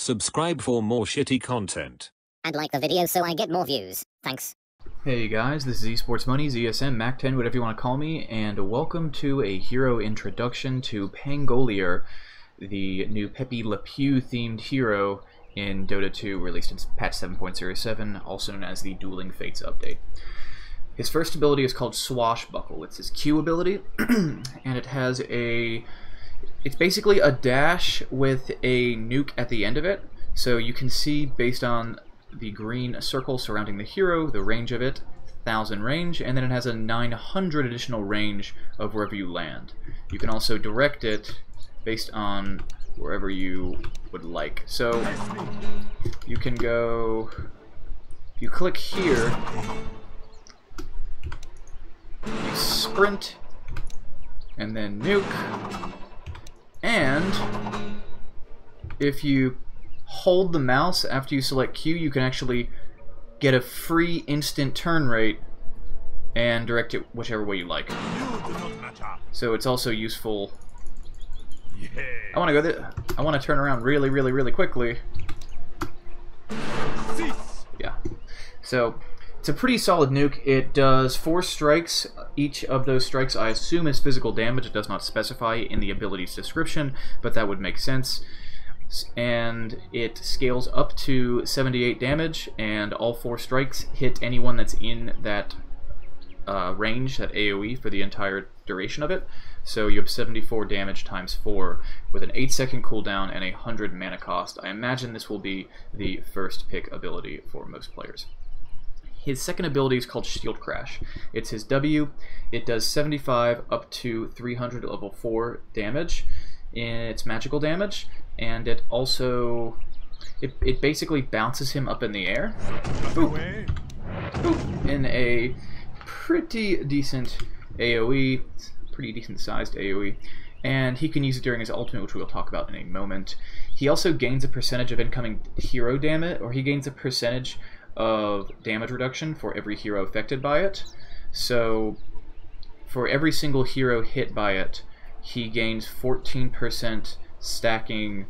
Subscribe for more shitty content. And like the video so I get more views. Thanks. Hey guys, this is Esports Money, ESM, Mac10, whatever you want to call me, and welcome to a hero introduction to Pangolier, the new Pepe Le Pew themed hero in Dota 2, released in patch 7.07, also known as the Dueling Fates update. His first ability is called Swashbuckle. It's his Q ability, and it has it's basically a dash with a nuke at the end of it, so you can see based on the green circle surrounding the hero, the range of it, 1000 range, and then it has a 900 additional range of wherever you land. You can also direct it based on wherever you would like. So you can go, if you click here, you sprint, and then nuke, and if you hold the mouse after you select Q, you can actually get a free instant turn rate and direct it whichever way you like. So it's also useful. I want to turn around really quickly. Yeah. So it's a pretty solid nuke. It does 4 strikes. Each of those strikes, I assume, is physical damage. It does not specify in the ability's description, but that would make sense. And it scales up to 78 damage, and all 4 strikes hit anyone that's in that range, that AoE, for the entire duration of it. So you have 74 damage times 4 with an 8-second cooldown and a 100 mana cost. I imagine this will be the first pick ability for most players. His second ability is called Shield Crash. It's his W. It does 75 up to 300 level 4 damage. It's magical damage, and it also it basically bounces him up in the air. Boop. Boop. In a pretty decent AoE, pretty decent sized AoE, and he can use it during his ultimate, which we'll talk about in a moment. He also gains a percentage of incoming hero damage, or he gains a percentage of damage reduction for every hero affected by it. So for every single hero hit by it, he gains 14% stacking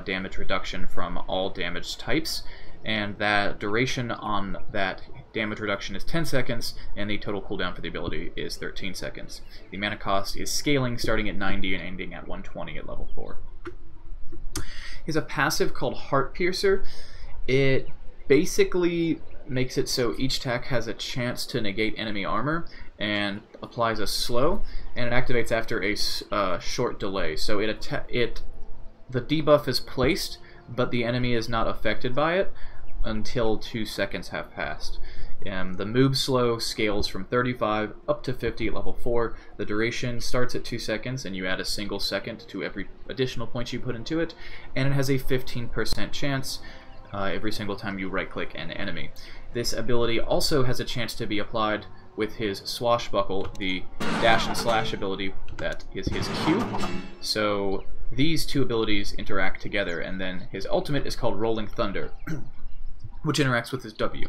damage reduction from all damage types, and that duration on that damage reduction is 10 seconds, and the total cooldown for the ability is 13 seconds. The mana cost is scaling, starting at 90 and ending at 120 at level 4. He has a passive called Heart Piercer. It basically makes it so each attack has a chance to negate enemy armor and applies a slow, and it activates after a short delay. So the debuff is placed, but the enemy is not affected by it until 2 seconds have passed. The move slow scales from 35 up to 50 at level 4. The duration starts at 2 seconds, and you add a single second to every additional point you put into it, and it has a 15% chance every single time you right-click an enemy. This ability also has a chance to be applied with his Swashbuckle, the dash and slash ability that is his Q. So these two abilities interact together, and then his ultimate is called Rolling Thunder, which interacts with his W.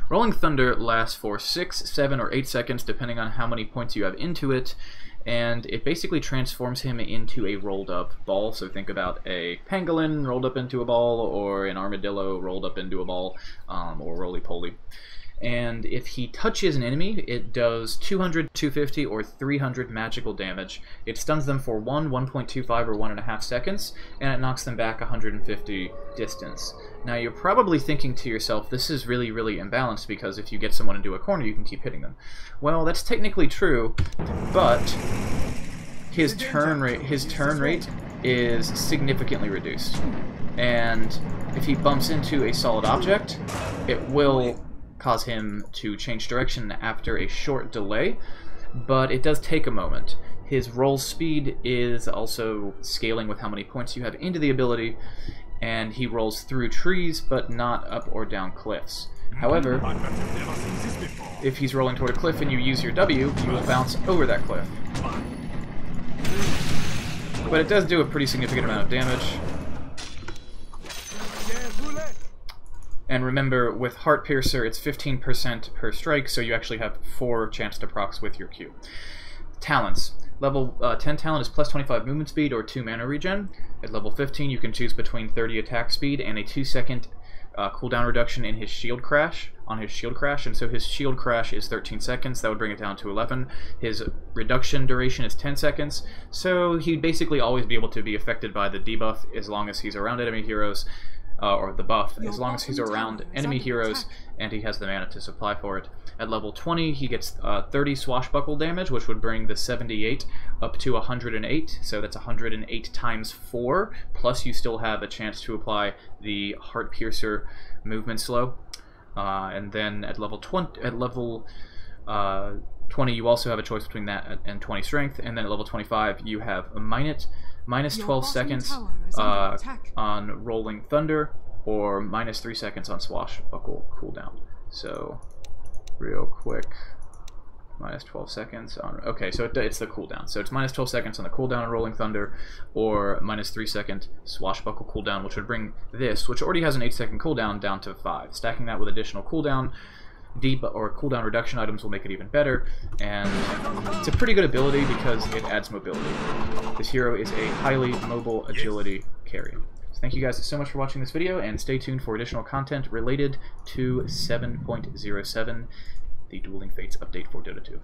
Rolling Thunder lasts for 6, 7, or 8 seconds, depending on how many points you have into it, and it basically transforms him into a rolled-up ball. So think about a pangolin rolled up into a ball, or an armadillo rolled up into a ball, or roly-poly. And if he touches an enemy, it does 200, 250, or 300 magical damage. It stuns them for 1, 1.25, or 1.5 seconds, and it knocks them back 150 distance. Now you're probably thinking to yourself, this is really imbalanced, because if you get someone into a corner, you can keep hitting them. Well, that's technically true, but his turn rate is significantly reduced. And if he bumps into a solid object, it will cause him to change direction after a short delay, but it does take a moment. His roll speed is also scaling with how many points you have into the ability, and he rolls through trees, but not up or down cliffs. However, if he's rolling toward a cliff and you use your W, you will bounce over that cliff. But it does do a pretty significant amount of damage. And remember, with Heart Piercer, it's 15% per strike, so you actually have 4 chance to procs with your Q. Talents. Level 10 talent is plus 25 movement speed or 2 mana regen. At level 15, you can choose between 30 attack speed and a 2-second cooldown reduction in his shield crash, and so his shield crash is 13 seconds. That would bring it down to 11. His reduction duration is 10 seconds, so he'd basically always be able to be affected by the debuff as long as he's around enemy heroes, or the buff, as long as he's around enemy heroes and he has the mana to supply for it. At level 20, he gets 30 Swashbuckle damage, which would bring the 78 up to 108, so that's 108 times 4, plus you still have a chance to apply the Heart Piercer movement slow. And then at level 20, you also have a choice between that and 20 strength, and then at level 25, you have a minus 12 seconds on Rolling Thunder, or minus 3 seconds on Swashbuckle cooldown. So, real quick, minus 12 seconds on... Okay, so it's the cooldown. So it's minus 12 seconds on the cooldown on Rolling Thunder, or minus 3 second Swashbuckle cooldown, which would bring this, which already has an 8-second cooldown, down to 5. Stacking that with additional cooldown, or cooldown reduction items will make it even better, and it's a pretty good ability because it adds mobility. This hero is a highly mobile agility carry. So thank you guys so much for watching this video, and stay tuned for additional content related to 7.07, the Dueling Fates update for Dota 2.